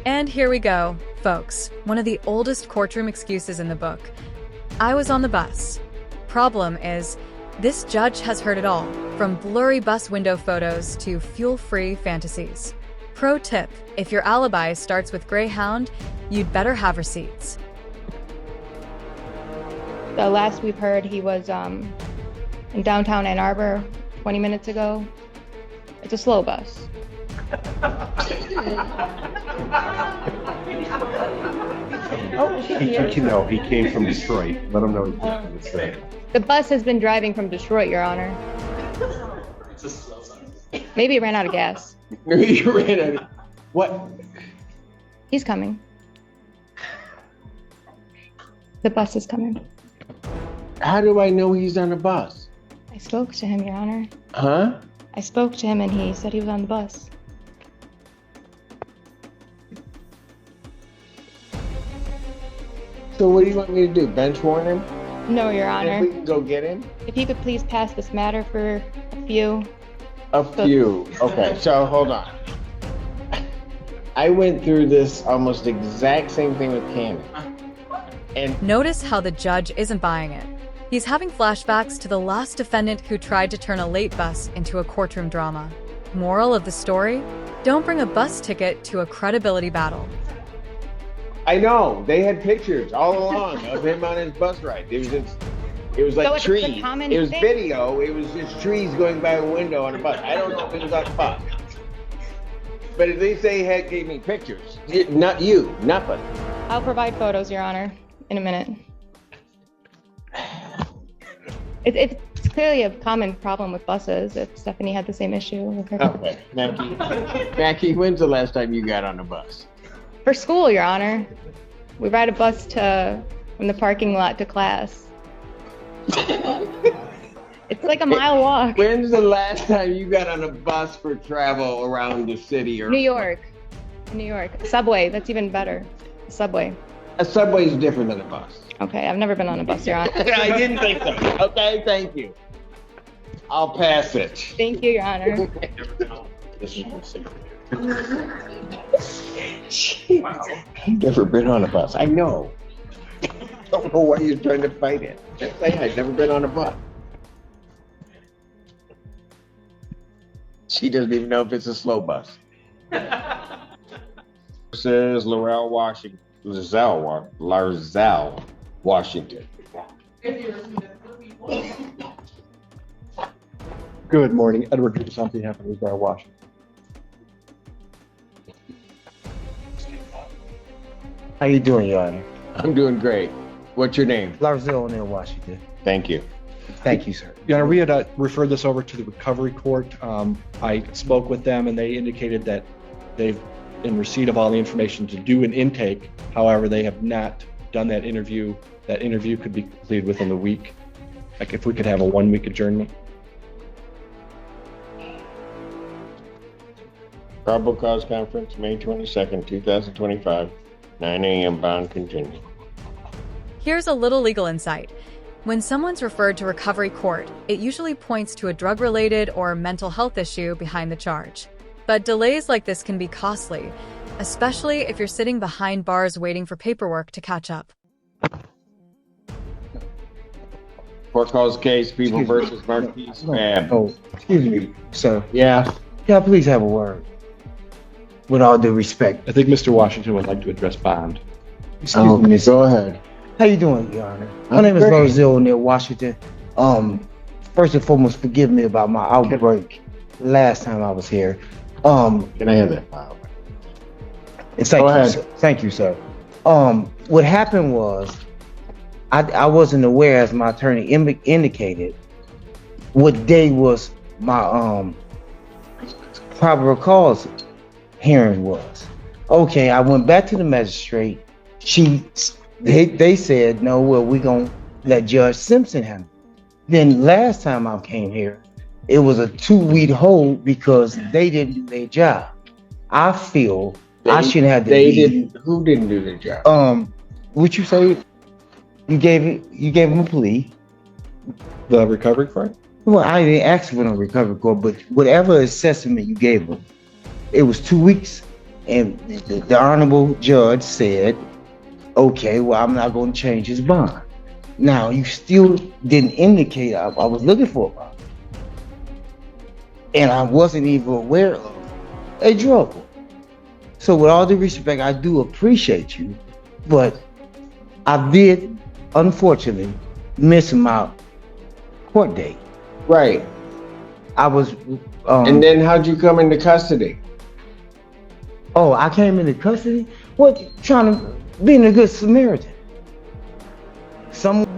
And here we go, folks. One of the oldest courtroom excuses in the book. I was on the bus. Problem is, this judge has heard it all, from blurry bus window photos to fuel-free fantasies. Pro tip, if your alibi starts with Greyhound, you'd better have receipts. The last we've heard, he was in downtown Ann Arbor 20 minutes ago. It's a slow bus. He came from Detroit. Let him know he came from Detroit. The bus has been driving from Detroit, Your Honor. Maybe it ran out of gas. Maybe you ran out of... What? He's coming. The bus is coming. How do I know he's on the bus? I spoke to him, Your Honor. Huh? I spoke to him and he said he was on the bus. So what do you want me to do? Bench warrant him? No, Your And Honor. we can go get him? If you could please pass this matter for a few. A few. Okay, so hold on. I went through this almost exact same thing with Cannon. And Notice how the judge isn't buying it. He's having flashbacks to the last defendant who tried to turn a late bus into a courtroom drama. Moral of the story? Don't bring a bus ticket to a credibility battle. I know, they had pictures all along of him on his bus ride. It was So like it's a trees. common It was thing? video, it was just trees going by a window on a bus. I don't know if it was on a bus. But at least they had gave me pictures. Not you, nothing. I'll provide photos, Your Honor, in a minute. It's clearly a common problem with buses. If Stephanie had the same issue with her. Okay, Mackie, when's the last time you got on a bus? For school, Your Honor. We ride a bus from the parking lot to class. It's like a mile walk. When's the last time you got on a bus for travel around the city? Or New York. New York. Subway, that's even better. Subway. A subway is different than a bus. Okay, I've never been on a bus, Your Honor. I didn't think so. Okay, thank you. I'll pass it. Thank you, Your Honor. I've never been on a bus. I know. I don't know why you're trying to fight it. Just say I've never been on a bus. She doesn't even know if it's a slow bus. Says Larzell, Washington. Good morning, Edward Gibbs on behalf of Larzell, Washington. How you doing, Your Honor? I'm doing great. What's your name? Larzell near Washington. Thank you. Thank you, sir. Your Honor, we had referred this over to the recovery court. I spoke with them and they indicated that they've in receipt of all the information to do an intake. However, they have not done that interview. That interview could be completed within the week. Like if we could have a 1-week adjournment. Probable cause conference, May 22nd, 2025, 9 a.m. bond continued. Here's a little legal insight. When someone's referred to recovery court, it usually points to a drug-related or mental health issue behind the charge. But delays like this can be costly, especially if you're sitting behind bars waiting for paperwork to catch up. Court calls case, People versus Marquis Fab. Oh, excuse me, sir. Yeah. Yeah, please have a word. With all due respect. I think Mr. Washington would like to address bond. Excuse me, miss. Go ahead. How you doing, Your Honor? My I'm name is great. Larzell near Washington. First and foremost, forgive me about my outbreak last time I was here. Can I have that file? And Go ahead. Thank you, sir. What happened was, I wasn't aware, as my attorney indicated, what day was my probable cause hearing was. Okay, I went back to the magistrate. They said, no, well, we're gonna let Judge Simpson handle it. Then last time I came here, it was a 2-week hold because they didn't do their job. I feel I shouldn't have to Who didn't do their job? What you say? You gave him a plea. The recovery court? Well, I didn't ask for no recovery court, but whatever assessment you gave him, it was 2 weeks. And the honorable judge said, okay, well, I'm not going to change his bond. Now, you still didn't indicate I was looking for a bond. And I wasn't even aware of a drug war. So with all due respect, I do appreciate you, but I did, unfortunately, miss my court date. Right. I was, And then how'd you come into custody? oh, I came into custody? What, trying to, being a good Samaritan.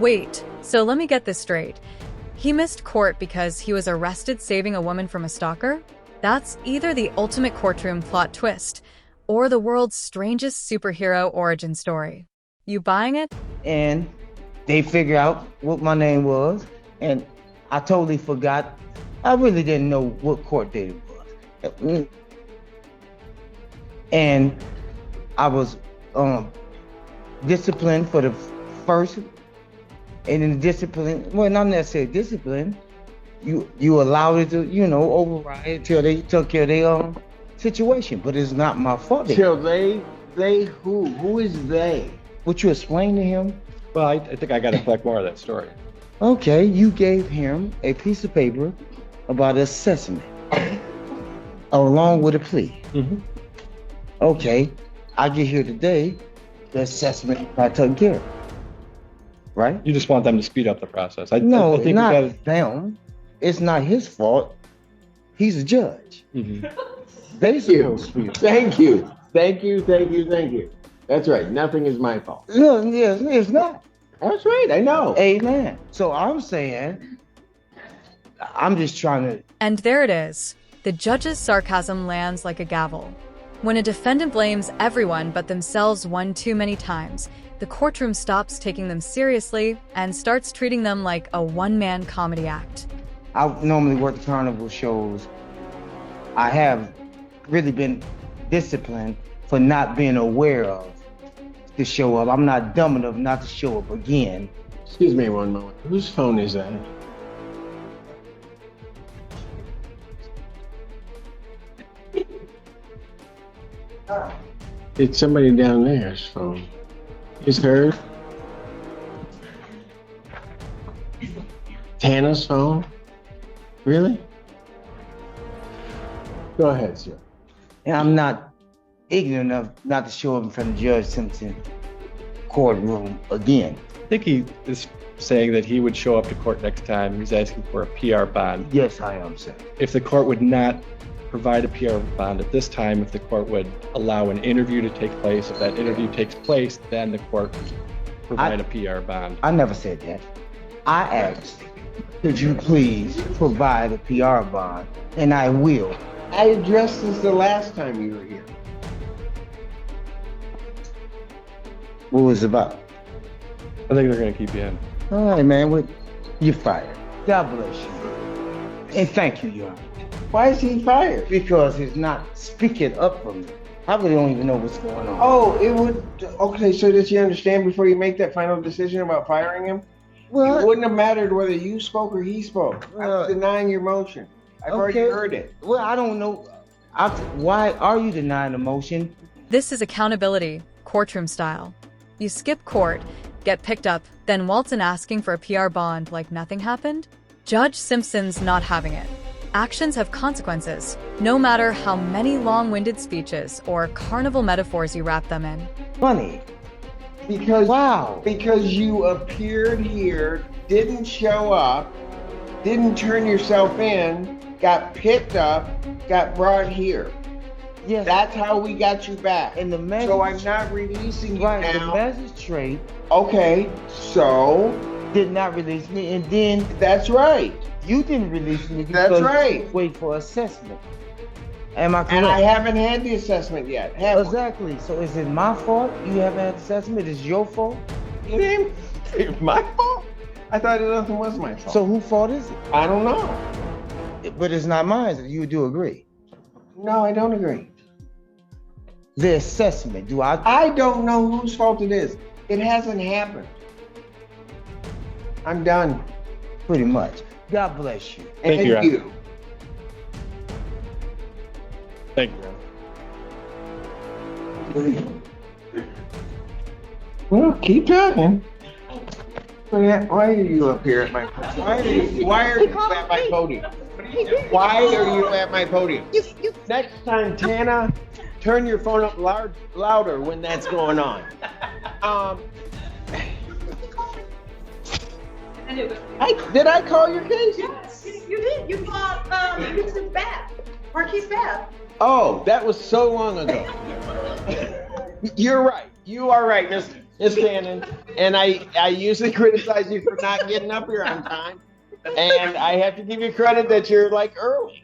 Wait, so let me get this straight. He missed court because he was arrested saving a woman from a stalker? That's either the ultimate courtroom plot twist or the world's strangest superhero origin story. You buying it? And they figured out what my name was, and I totally forgot. I really didn't know what court date it was. And I was disciplined for the first, and in discipline, well, not necessarily discipline, you allowed it to, override until they took care of their situation, but it's not my fault. Till they who is they? Would you explain to him? Well, I think I got to collect more of that story. Okay, you gave him a piece of paper about assessment along with a plea. Mm-hmm. Okay, I get here today, the assessment got taken care of, right? You just want them to speed up the process. No, I think not we gotta, them. It's not his fault. He's a judge. Mhm. They Thank you. supposed to be. Thank you. Thank you. Thank you. Thank you. That's right. Nothing is my fault. No, yes, it's not. That's right. I know. Amen. So I'm saying, I'm just trying to. And there it is. The judge's sarcasm lands like a gavel. When a defendant blames everyone but themselves one too many times, the courtroom stops taking them seriously and starts treating them like a one-man comedy act. I normally work the carnival shows. I have really been disciplined for not being aware of to show up. I'm not dumb enough not to show up again. Excuse me one moment. Whose phone is that? It's somebody down there's phone. Is her? Tana's phone? Really? Go ahead, sir. And I'm not ignorant enough not to show up in front of Judge Simpson courtroom again. I think he is saying that he would show up to court next time. He's asking for a PR bond. Yes, I am, sir. If the court would not provide a PR bond at this time, if the court would allow an interview to take place, if that interview takes place, then the court would provide a PR bond. I never said that. I asked, could you please provide a PR bond? And I will. I addressed this the last time you were here. What was it about? I think they're going to keep you in. All right, man. You're fired. God bless you. And thank you, Your Honor. Why is he fired? Because he's not speaking up for me. I really don't even know what's going on. Oh, it would. Okay, so does he understand before you make that final decision about firing him? Well, It wouldn't have mattered whether you spoke or he spoke. I was denying your motion. I've already heard it. Well, I don't know. Why are you denying the motion? This is accountability, courtroom style. You skip court, get picked up, then waltz in asking for a PR bond like nothing happened? Judge Simpson's not having it. Actions have consequences, no matter how many long-winded speeches or carnival metaphors you wrap them in. Funny. Because Wow. Because you appeared here, didn't show up, didn't turn yourself in, got picked up, got brought here. Yes. That's how we got you back. And the So I'm not releasing you right, the now. magistrate Okay, so did not release me, and then that's right. you didn't release me That's because right. you wait for assessment. Am I correct? And I haven't had the assessment yet, have I? Exactly. So is it my fault you haven't had assessment? Is it your fault? It ain't it's my fault. I thought nothing was my fault. So whose fault is it? I don't know. But it's not mine. You do agree. No, I don't agree. The assessment. Do I? I don't know whose fault it is. It hasn't happened. I'm done. Pretty much. God bless you. Thank and you, Ron. you. Thank you, Ron. Well, keep talking. Why are you up here at my podium? Why are you at my podium? Why are you at my podium? Next time, Tana, turn your phone up louder when that's going on. Did I call your case? Yes, you did. You called Houston's bad. Marquis bad. Oh, that was so long ago. You're right. You are right, Miss Cannon. And I usually criticize you for not getting up here on time. And I have to give you credit that you're like early.